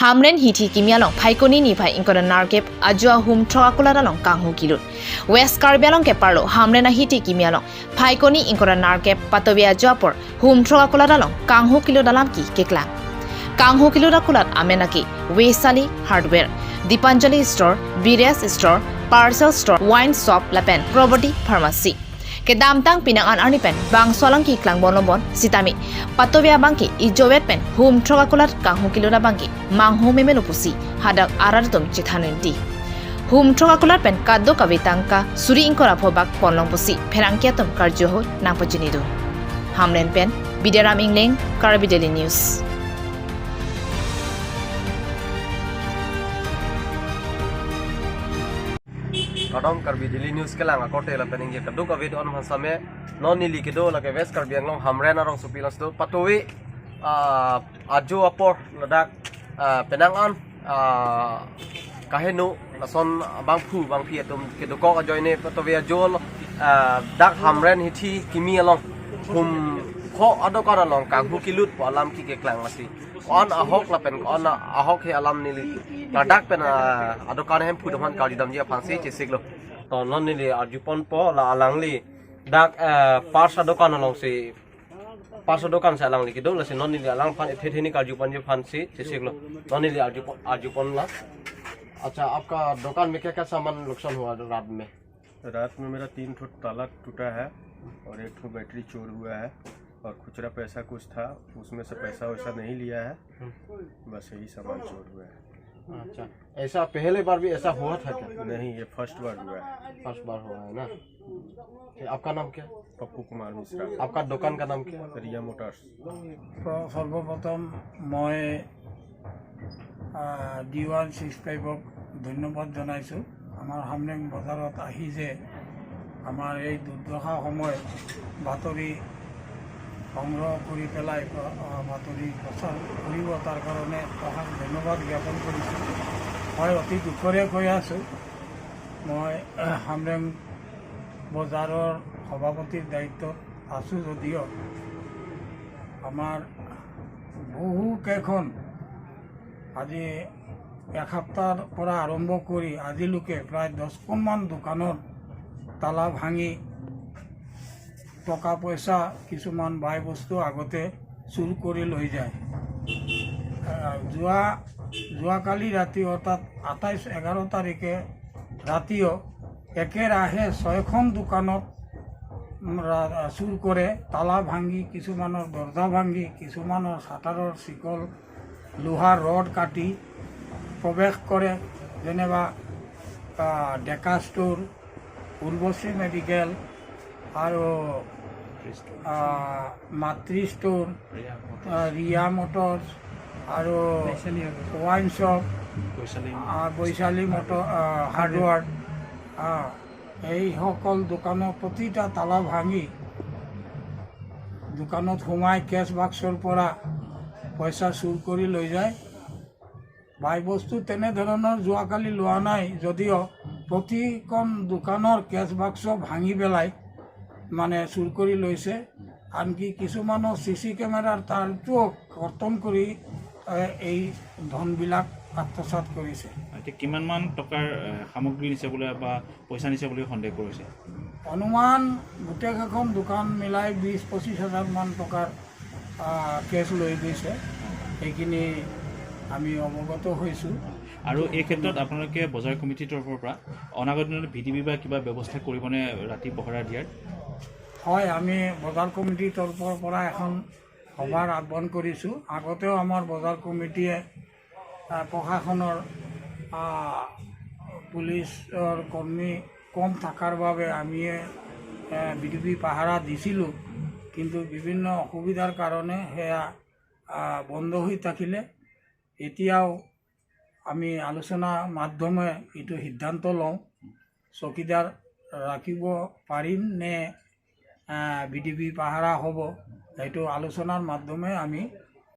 Hamren hiti kimialong phaikoni ni phai ingkora narkep ajua hum thokakula dalong kanghu kilut West Karbialong ke parlo Hamren hiti kimialong phaikoni ingkora narkep patobia jopor hum thokakula dalong kanghu kilo dalam ki keklang kanghu kilo dakulat amenaki Wesali hardware Dipanjali store Bires store parcel store wine shop lapen property pharmacy ke damtang pinangan arnipen bang solang ki klang bonlobon sitami patobia bangki ijowet pen hum trokakulat kanghu kilona bangki manghu memelupusi hadak aradum chithanenti hum trokakulat pen kaddo kavitangka suri ingkora phobak ponlongpusi pherangkiatum karjoho nangpajinidu hamlen pen bidaram ingleng Karbi Daily News Kadang Karbi Daily News ke lang akote la pening je kaduk avid on hasame non nili kedo la ke West Karbi Anglong hamren arong supilas do patui aju apor ladak penangan kahenu lason bang phi atum kedo ko ajoy ne patui ajol dak hamren hithi kimi along hum kho adokar along kanghu kilut po alam ki ke klang masi on ahok la pen on ahok he alam nili ladak pen adokar hem phudoman kali dam je phansi chesiklo to non nili arjupon po la alangli dak pas adokan along si pas adokan sa alang li kido la si non nili alang phan thetheni arjupon je phansi chesiklo non nili arjupon la अच्छा आपका दुकान में क्या क्या सामान नुकसान हुआ रात में मेरा 3 ठो ताला टूटा है और 1 ठो बैटरी चोर हुआ है और खुचरा पैसा कुछ था उसमें से पैसा वैसा नहीं लिया है बस यही सामान चोर हुआ है। अच्छा ऐसा पहले बार भी ऐसा हुआ था क्या? नहीं ये फर्स्ट बार हुआ है। फर्स्ट बार हुआ है ना। आपका नाम क्या? पप्पू कुमार मिश्रा। आपका दुकान का नाम क्या? रिया मोटर्स। सर्वप्रथम मैं D165 ধন্যবাদ জনাইছো আমার হামরেং বজাৰত আহি যে আমাৰ এই দুৰ্দশা সময় বাতৰি সংগ্ৰহ কৰি পেলাই বাতৰি প্ৰচাৰ কৰিব তাৰ কাৰণে অশেষ ধন্যবাদ জ্ঞাপন কৰিছোঁ মই অতি দুখৰে কৈ আছোঁ মই হামৰেং বজাৰৰ সভাপতিৰ দায়িত্বত আছোঁ যদিও আমাৰ বহু কেইখন আজি এসপ্তাহৰ পৰা আৰম্ভ কৰি আজিলৈকে প্ৰায় 10খনমান দোকানৰ তালা ভাঙি টকা পইচা কিছুমান বাই বস্তু আগতে চুৰ কৰি লৈ যায় যোৱাকালি ৰাতি অৰ্থাৎ 28-11 তাৰিখে ৰাতিও একেৰাহে 6খন দোকানত চুৰ কৰে তালা ভাঙি কিছুমানৰ দৰ্জা ভাঙি কিছুমানৰ শাটাৰৰ শিকল লোহাৰ ৰড কাটি প্ৰৱেশ কৰে যেনেবা ডেকা ষ্ট'ৰ উৰ্বশী মেডিকেল আৰু মাতৃ ষ্ট'ৰ ৰিয়া মটৰ্ছ আৰু wine shop Baishali motor hardware এইসকল দোকানৰ প্ৰতিটা তালা ভাঙি দোকানত সোমাই কেছ বাক্সৰ পৰা পইচা চুৰ কৰি লৈ যায় বাই বস্তু তেনেধৰণৰ যোৱাকালি লোৱা নাই যদিও প্ৰতিখন দোকানৰ কেছ বাক্স ভাঙি পেলাই মানে চুৰ কৰি লৈছে আনকি কিছুমানৰ CC কেমেৰাৰ তাৰটোও কৰ্তন কৰি এই ধনবিলাক আত্মসাৎ কৰিছে কিমানমান টকাৰ সামগ্ৰী নিছে বোলে বা পইচা নিছে বুলি সন্দেহ কৰিছে অনুমান গোটেইকেইখন দোকান মিলাই 20-25 হাজাৰ মান টকাৰ কেছ লৈ গৈছে এইখিনি আমি অৱগত হৈছোঁ আৰু এই ক্ষেত্ৰত আপোনালোকে বজাৰ কমিটিৰ তৰফৰ পৰা অনাগত দিনত VDB বা কিবা ব্যৱস্থা কৰিবনে ৰাতি পহৰা দিয়াৰ হয় আমি বজাৰ কমিটিৰ তৰফৰ পৰা এখন সভাৰ আহ্বান কৰিছোঁ আগতেও আমাৰ বজাৰ কমিটিয়ে প্ৰশাসনৰ পুলিচৰ কৰ্মী কম থকাৰ বাবে আমি VDB পাহাৰা দিছিলোঁ কিন্তু বিভিন্ন অসুবিধাৰ কাৰণে সেয়া বন্ধ হৈ থাকিলে এতিয়াও আমি আলোচনা মাধ্যমে এইটো সিদ্ধান্ত লওঁ চকীদাৰ ৰাখিব পাৰিম নে VDB পাহাৰা হ'ব এইটো আলোচনাৰ মাধ্যমে আমি